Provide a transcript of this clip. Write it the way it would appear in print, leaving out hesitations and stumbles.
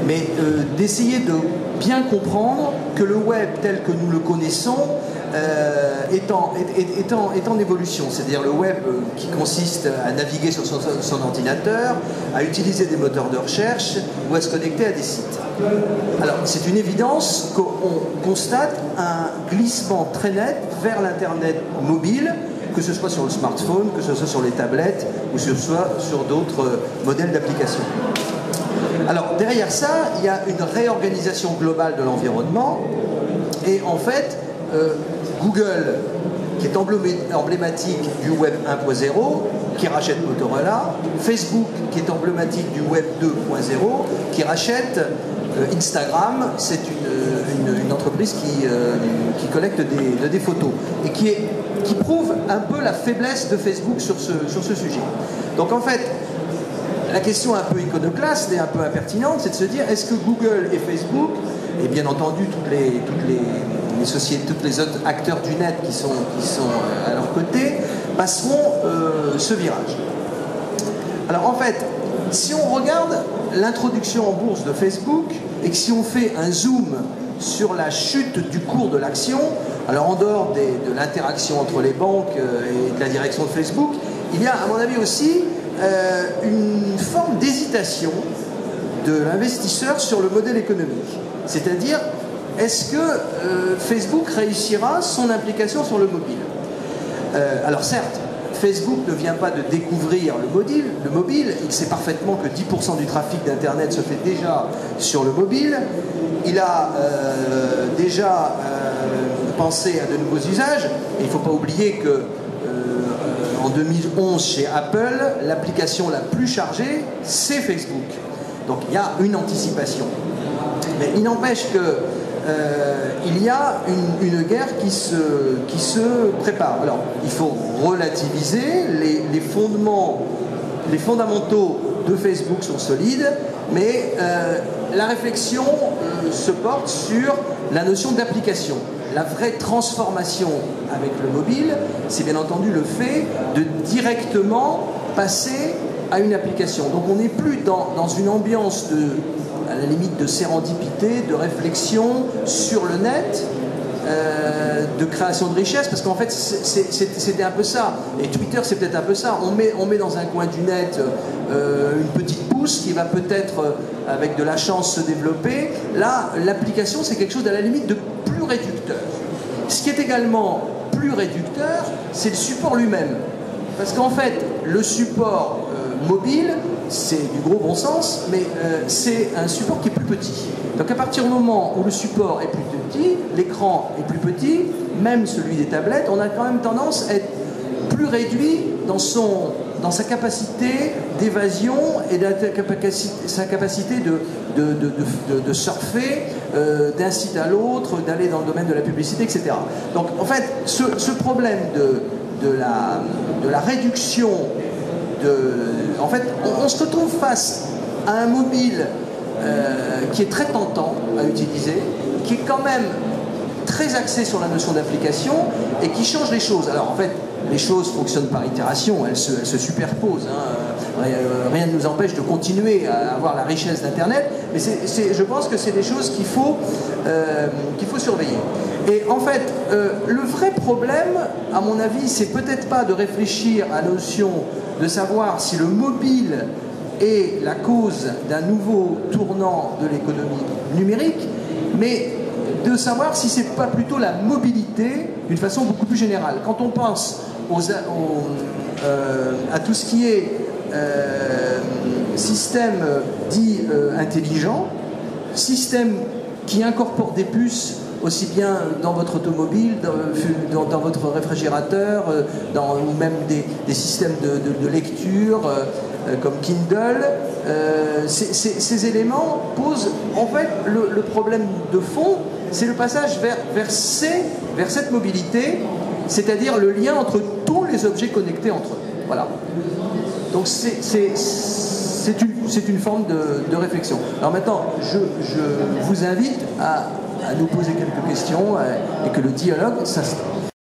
mais d'essayer de bien comprendre que le web tel que nous le connaissons est en évolution. C'est-à-dire le web qui consiste à naviguer sur son ordinateur, à utiliser des moteurs de recherche ou à se connecter à des sites. Alors c'est une évidence qu'on constate un glissement très net vers l'Internet mobile, que ce soit sur le smartphone, que ce soit sur les tablettes ou que ce soit sur d'autres modèles d'application. Alors derrière ça, il y a une réorganisation globale de l'environnement et en fait, Google, qui est emblématique du Web 1.0, qui rachète Motorola, Facebook, qui est emblématique du Web 2.0, qui rachète Instagram, c'est une entreprise qui collecte des photos et qui prouve un peu la faiblesse de Facebook sur ce sujet. Donc en fait, la question un peu iconoclaste et un peu impertinente, c'est de se dire, est-ce que Google et Facebook, et bien entendu toutes les sociétés, tous les autres acteurs du net qui sont à leur côté, passeront ce virage? Alors en fait, si on regarde l'introduction en bourse de Facebook, et que si on fait un zoom sur la chute du cours de l'action, alors en dehors de l'interaction entre les banques et de la direction de Facebook, il y a à mon avis aussi une forme d'hésitation de l'investisseur sur le modèle économique. C'est-à-dire, est-ce que Facebook réussira son implication sur le mobile? Alors certes, Facebook ne vient pas de découvrir le mobile, il sait parfaitement que 10% du trafic d'Internet se fait déjà sur le mobile. Il a déjà pensé à de nouveaux usages, et il ne faut pas oublier que en 2011, chez Apple, l'application la plus chargée, c'est Facebook. Donc il y a une anticipation. Mais il n'empêche que il y a une guerre qui se prépare. Alors, il faut relativiser, les fondamentaux de Facebook sont solides, mais la réflexion se porte sur la notion d'application. La vraie transformation avec le mobile, c'est bien entendu le fait de directement passer à une application. Donc on n'est plus dans une ambiance à la limite de sérendipité, de réflexion sur le net, de création de richesse, parce qu'en fait c'était un peu ça, et Twitter c'est peut-être un peu ça, on met dans un coin du net une petite pousse qui va peut-être avec de la chance se développer. Là l'application c'est quelque chose à la limite de plus réducteur. Ce qui est également plus réducteur, c'est le support lui-même, parce qu'en fait le support mobile, c'est du gros bon sens, mais c'est un support qui est plus petit. Donc à partir du moment où le support est plus petit, l'écran est plus petit, même celui des tablettes, on a quand même tendance à être plus réduit dans sa capacité d'évasion et sa capacité de surfer d'un site à l'autre, d'aller dans le domaine de la publicité, etc. Donc en fait, ce problème de la réduction en fait, on se retrouve face à un mobile qui est très tentant à utiliser, qui est quand même très axé sur la notion d'application et qui change les choses. Alors en fait, les choses fonctionnent par itération, elles se superposent. Rien ne nous empêche de continuer à avoir la richesse d'Internet, mais je pense que c'est des choses qu'il faut surveiller. Et en fait, le vrai problème, à mon avis, c'est peut-être pas de réfléchir à la notion de savoir si le mobile est la cause d'un nouveau tournant de l'économie numérique, mais de savoir si c'est pas plutôt la mobilité d'une façon beaucoup plus générale. Quand on pense à tout ce qui est système dit intelligent, système qui incorpore des puces aussi bien dans votre automobile, dans votre réfrigérateur, ou même des systèmes de lecture comme Kindle, ces éléments posent en fait le problème de fond, c'est le passage vers cette mobilité, c'est-à-dire le lien entre tous les objets connectés entre eux. Voilà. Donc c'est une forme de réflexion. Alors maintenant, je vous invite à nous poser quelques questions et que le dialogue s'installe.